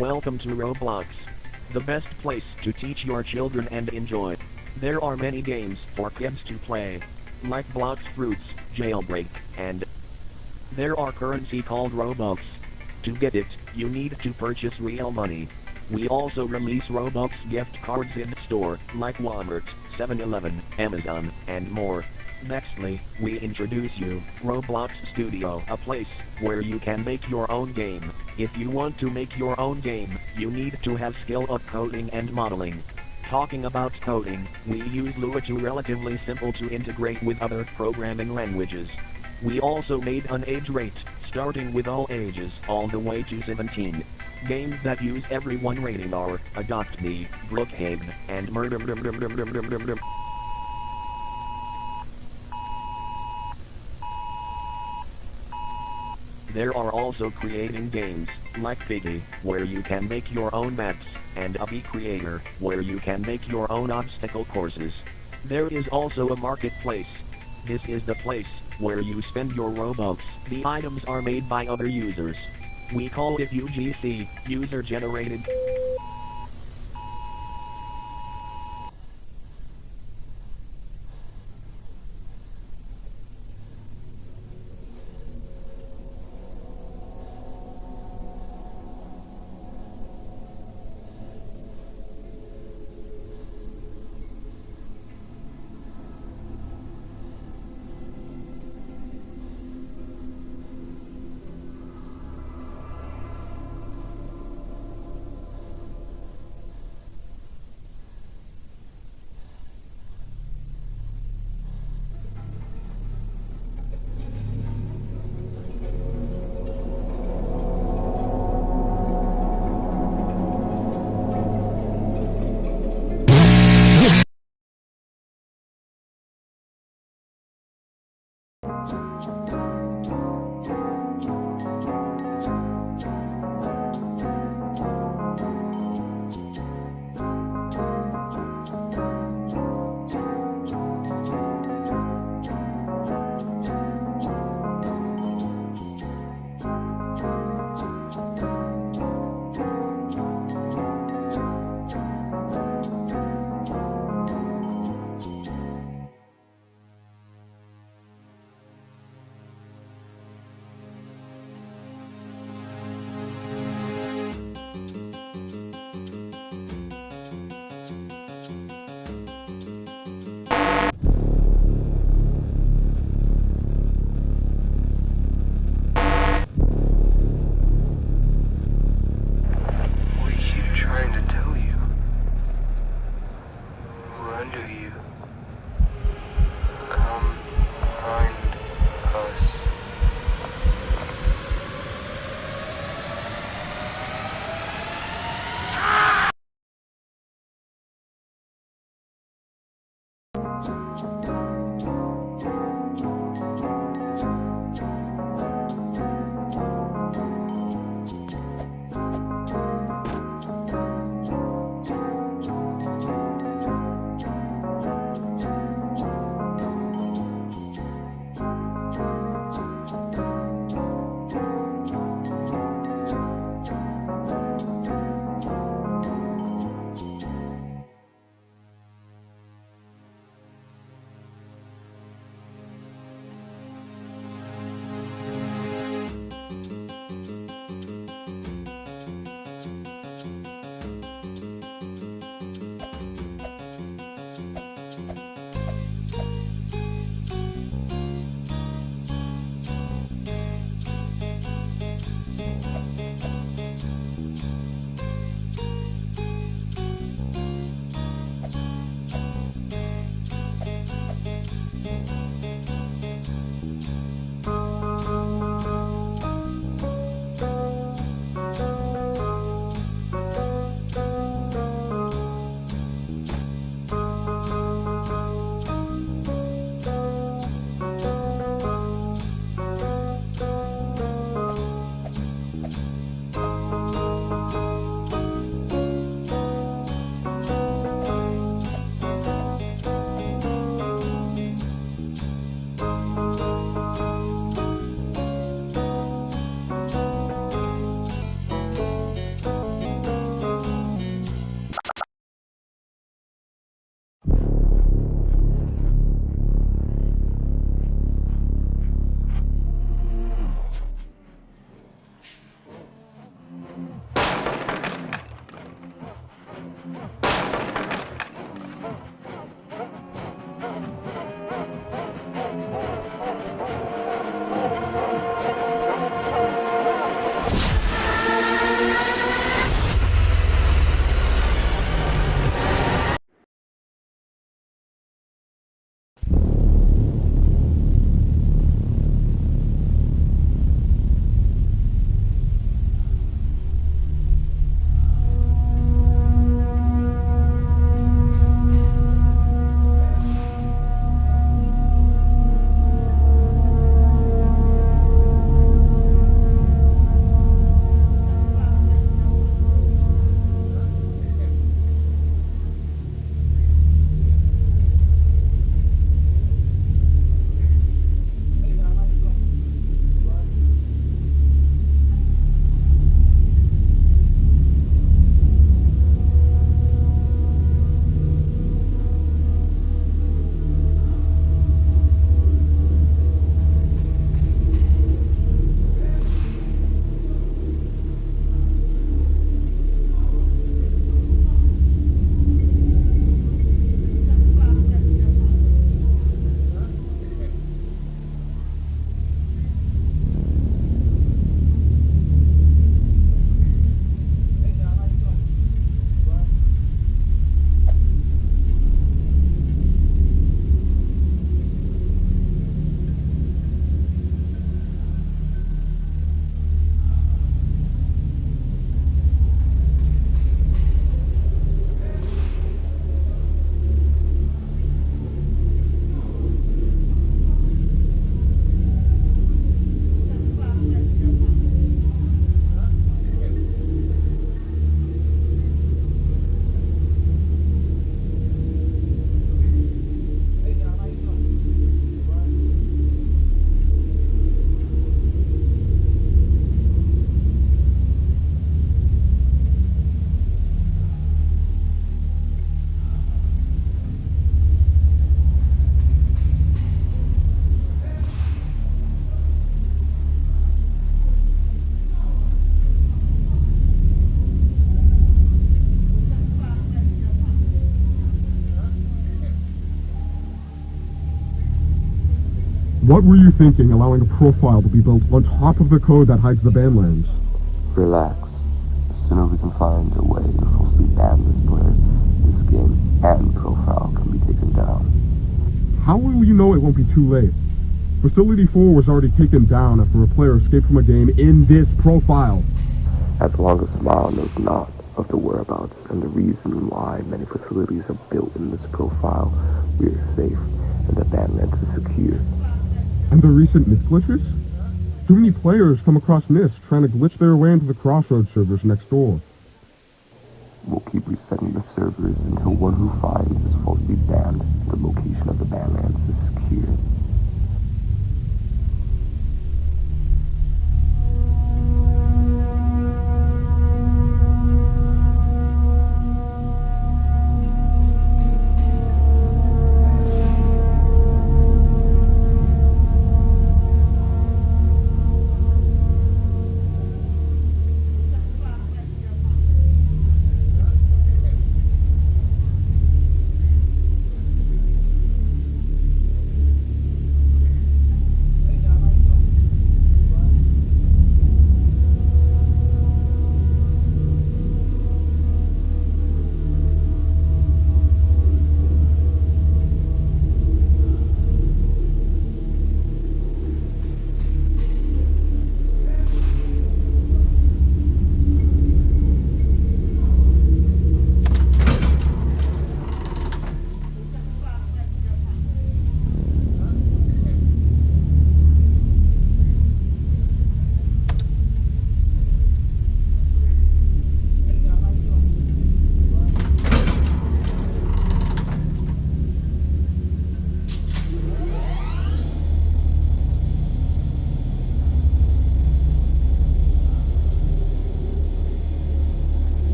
Welcome to Roblox, the best place to teach your children and enjoy. There are many games for kids to play, like Blocks Fruits, Jailbreak, and there are currency called Robux. To get it, you need to purchase real money. We also release Robux gift cards in store, like Walmart, 7-Eleven, Amazon, and more. Nextly, we introduce you, Roblox Studio, a place where you can make your own game. If you want to make your own game, you need to have skill of coding and modeling. Talking about coding, we use Lua to relatively simple to integrate with other programming languages. We also made an age rate, starting with all ages all the way to 17. Games that use everyone rating are Adopt Me, Brookhaven, and Murder. There are also creating games, like Figgy, where you can make your own maps, and a Bee Creator, where you can make your own obstacle courses. There is also a marketplace. This is the place where you spend your Robux. The items are made by other users. We call it UGC, User Generated. What were you thinking, allowing a profile to be built on top of the code that hides the banlands? Relax. The sooner we can find a way to falsely ban this player, this game and profile can be taken down. How will you know it won't be too late? Facility 4 was already taken down after a player escaped from a game in this profile. As long as Smile knows not of the whereabouts and the reason why many facilities are built in this profile, we are safe and the banlands is secure. And the recent NIST glitches? Too many players come across NIST trying to glitch their way into the crossroads servers next door. We'll keep resetting the servers until Onewhofinds is falsely banned and the location of the banlands is secure.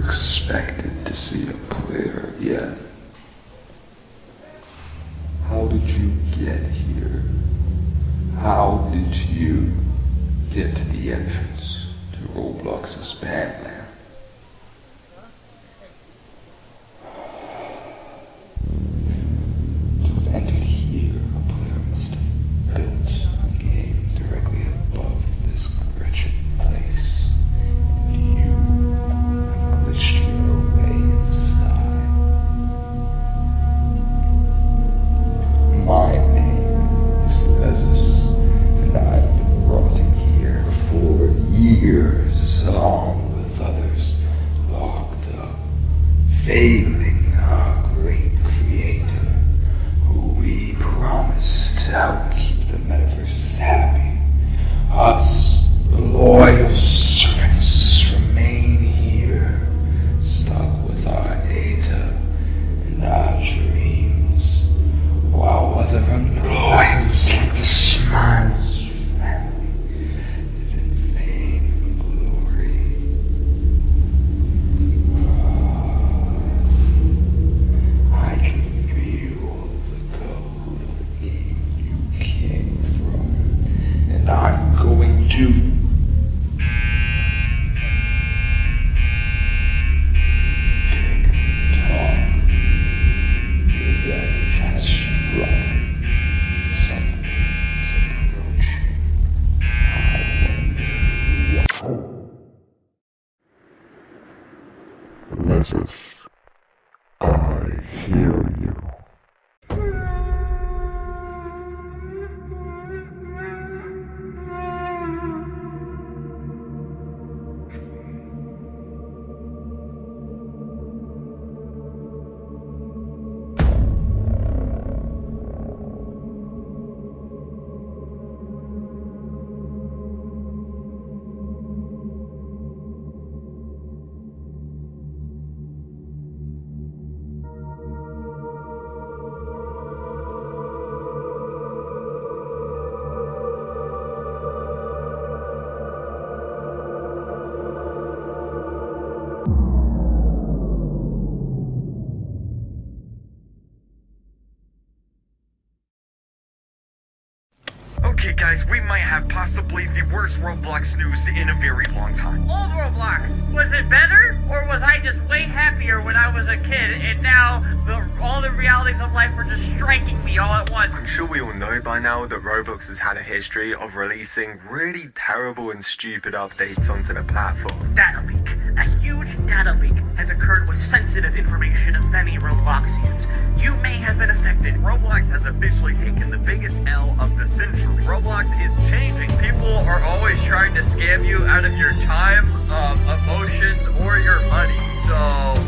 Expected to see a player yet. How did you get here? How did you get to the entrance to Roblox's banland? To have entered here, a player must have built a game directly above this wretched place. And you have glitched your way inside. My name is Lezus, and I've been rotting here for years, along with others locked up, failing our great creator, who we promised to help keep the metaverse happy. Us, the loyal servants, remain here, stuck with our data and our dreams, while other unloyals like the Smiles family live in fame and glory. I can feel the code of the game you came from, and I'm going to Okay guys, we might have possibly the worst Roblox news in a very long time. Old Roblox, was it better? Or was I just way happier when I was a kid and now all the realities of life are just striking me all at once? I'm sure we all know by now that Roblox has had a history of releasing really terrible and stupid updates onto the platform. Data leak. A huge data leak has occurred with sensitive information of many Robloxians. You may have been affected. Roblox has officially taken the biggest L of the century. Roblox is changing. People are always trying to scam you out of your time, emotions, or your money. So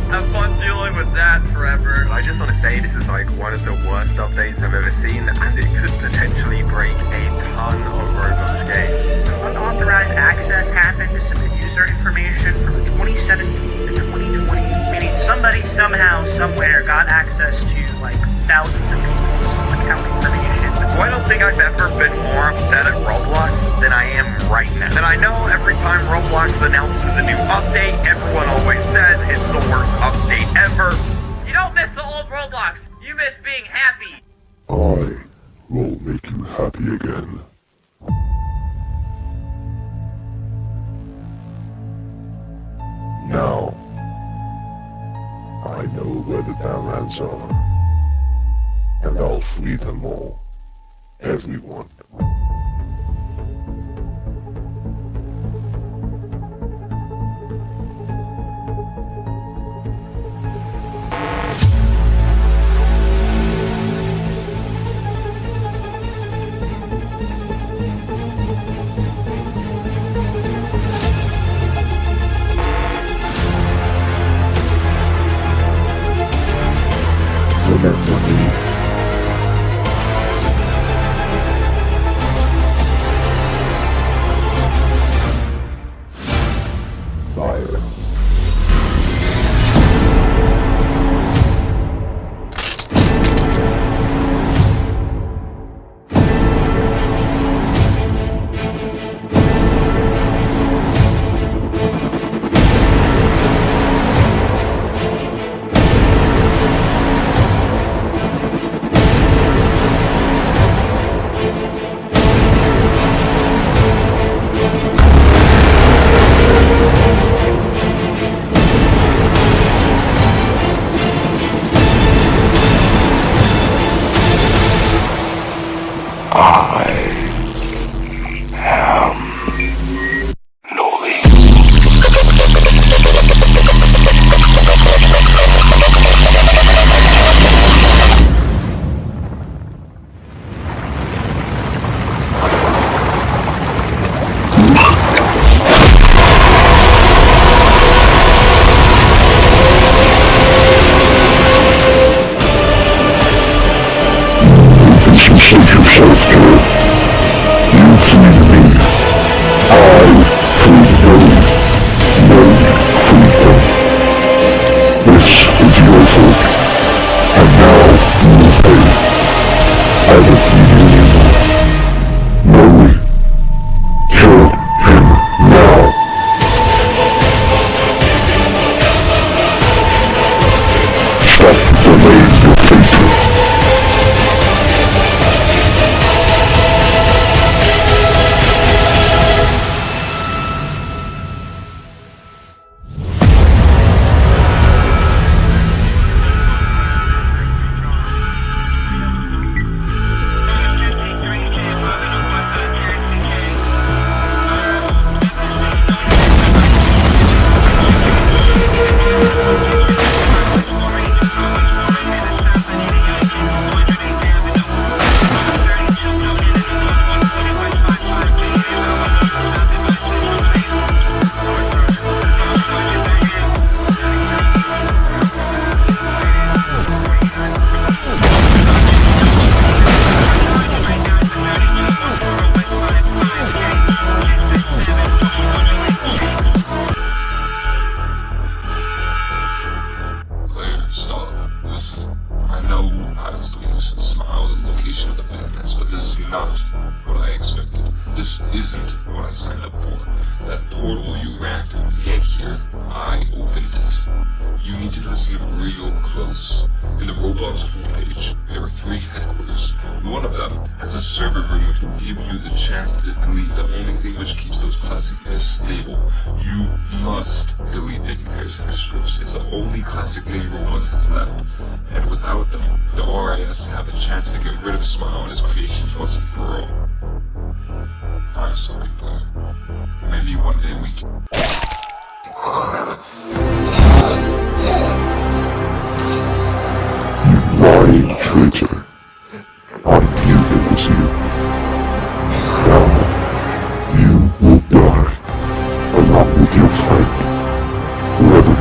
have fun dealing with that forever. I just want to say this is like one of the worst updates I've ever seen, and it could potentially break a ton of Roblox games. Some unauthorized access happened to some user information from 2017 to 2020, meaning somebody somehow, somewhere got access to like thousands of people's account information. So I don't think I've ever been more upset at Roblox than I am right now. And I know every time Roblox announces a new update, everyone always says it's the worst update ever. You don't miss the old Roblox, you miss being happy. I will make you happy again. Now, I know where the Badlands are, and I'll free them all. Everyone. Remember me. Fire. this isn't what I signed up for. That portal you ran to get here, I opened it. You need to listen real close. In the Roblox homepage, there are 3 headquarters. One of them has a server room which will give you the chance to delete the only thing which keeps those classic myths stable. You must delete naked hairs and scripts. It's the only classic thing Roblox has left. And without them, the RIS have a chance to get rid of Smile and his creations once and for all. I'm sorry, player. Maybe one day we can. You lying traitor. I knew it was you. Now, you will die, along with your friend, Leather.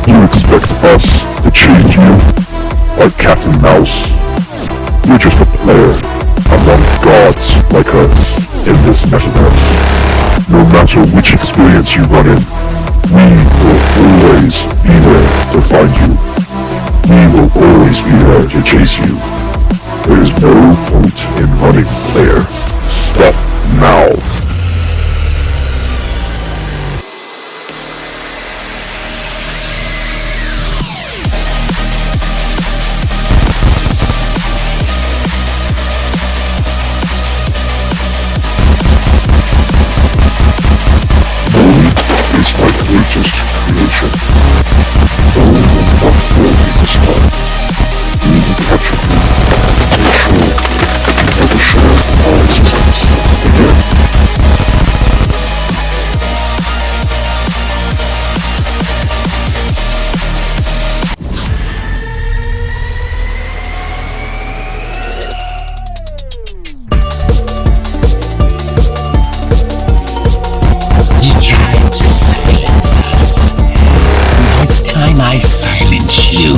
You expect us to change you? Like cat and mouse? You're just a player among gods like us in this metaverse. No matter which experience you run in, we will always be there to find you. We will always be there to chase you. There is no point in running, player. Stop now. Greatest creation. No one will me this time. We will capture you. Make sure you never share our existence again. I silence you.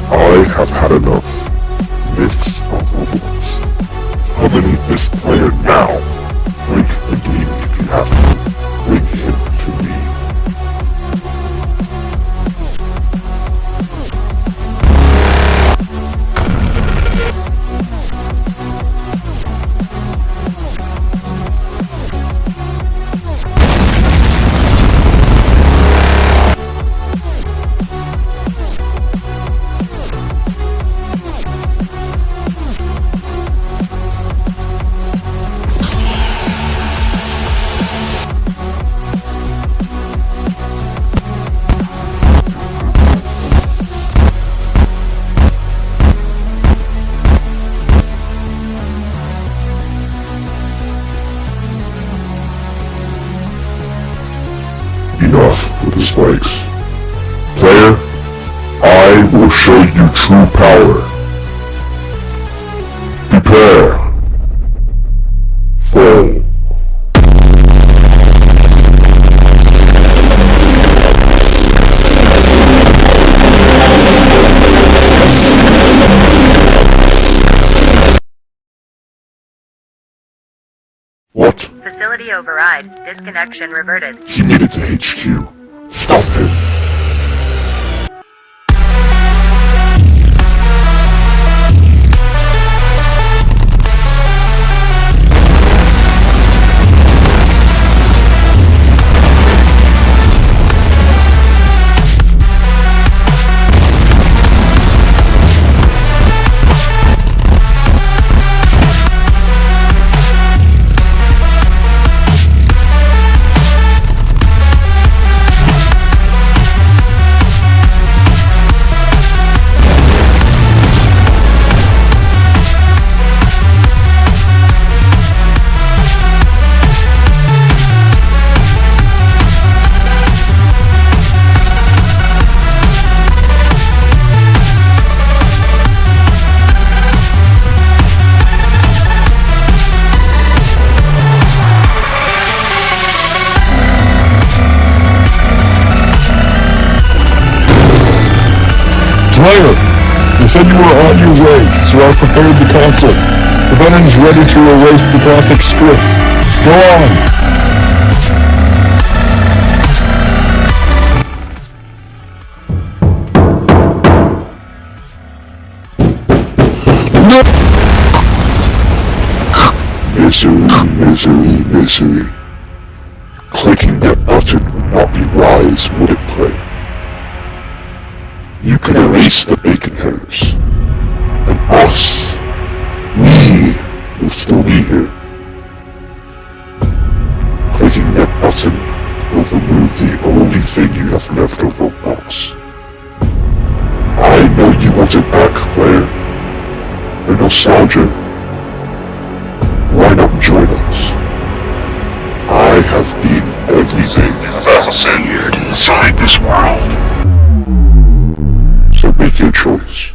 I have had enough. Myths of Roblox. Eliminate this player now. Break the game if you have to. Bring him to me. Enough with the spikes. Player, I will show you true power. Prepare. Fall. What? Facility override. Disconnection reverted. He made it to HQ. Stop him. Player, you said you were on your way, so I prepared the console. The button's ready to erase the classic scripts. Go on! No! Misery, misery, misery. Clicking that button would not be wise, would it, player? You can erase the bacon headers. And us, we will still be here. Clicking that button will remove the only thing you have left of Roblox. I know you want it back, player. The nostalgia. Why not join us? I have been everything I've ever feared inside this world. So make your choice.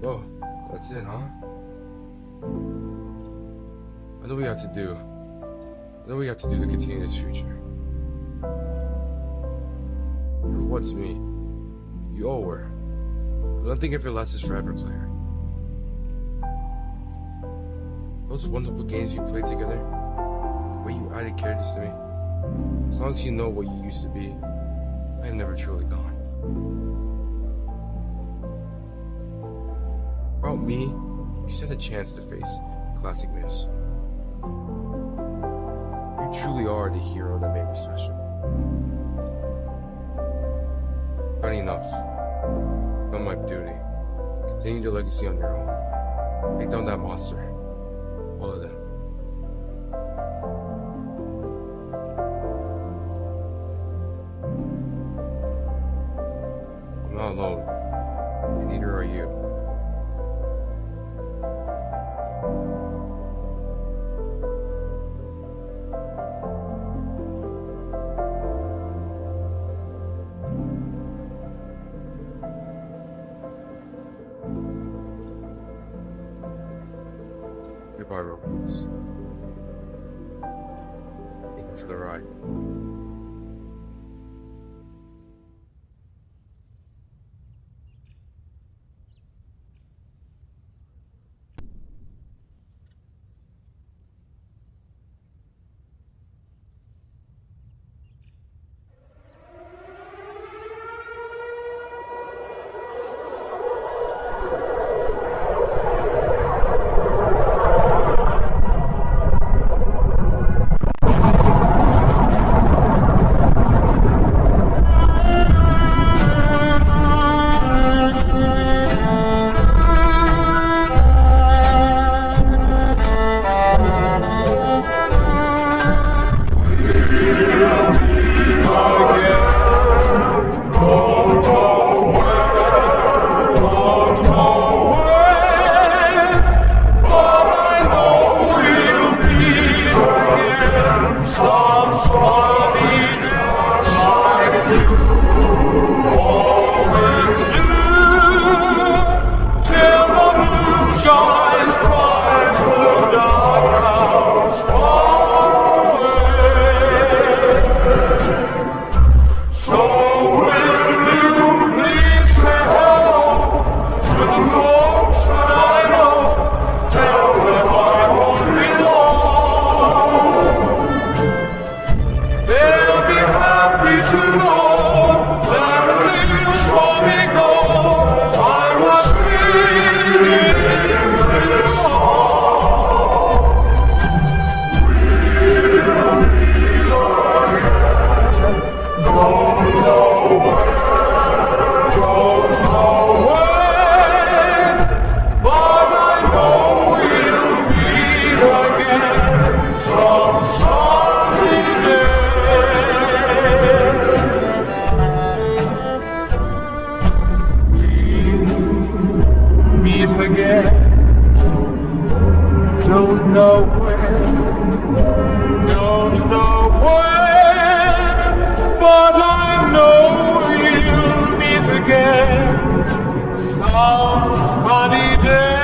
Oh, that's it, huh? I know we have to do. I know we have to do to continue this future. You're once me. You all were. But don't think if it lasts forever, player. Those wonderful games you played together, the way you added characters to me, as long as you know what you used to be, I am never truly gone. Without me, you stand a chance to face classic myths. You truly are the hero that made me special. Funny enough, it's not my duty. Continue the legacy on your own. Take down that monster. All of them. I'm not alone, and neither are you. Goodbye, Roblox. Thank you for the ride. Don't know when, but I know we'll meet again some sunny day.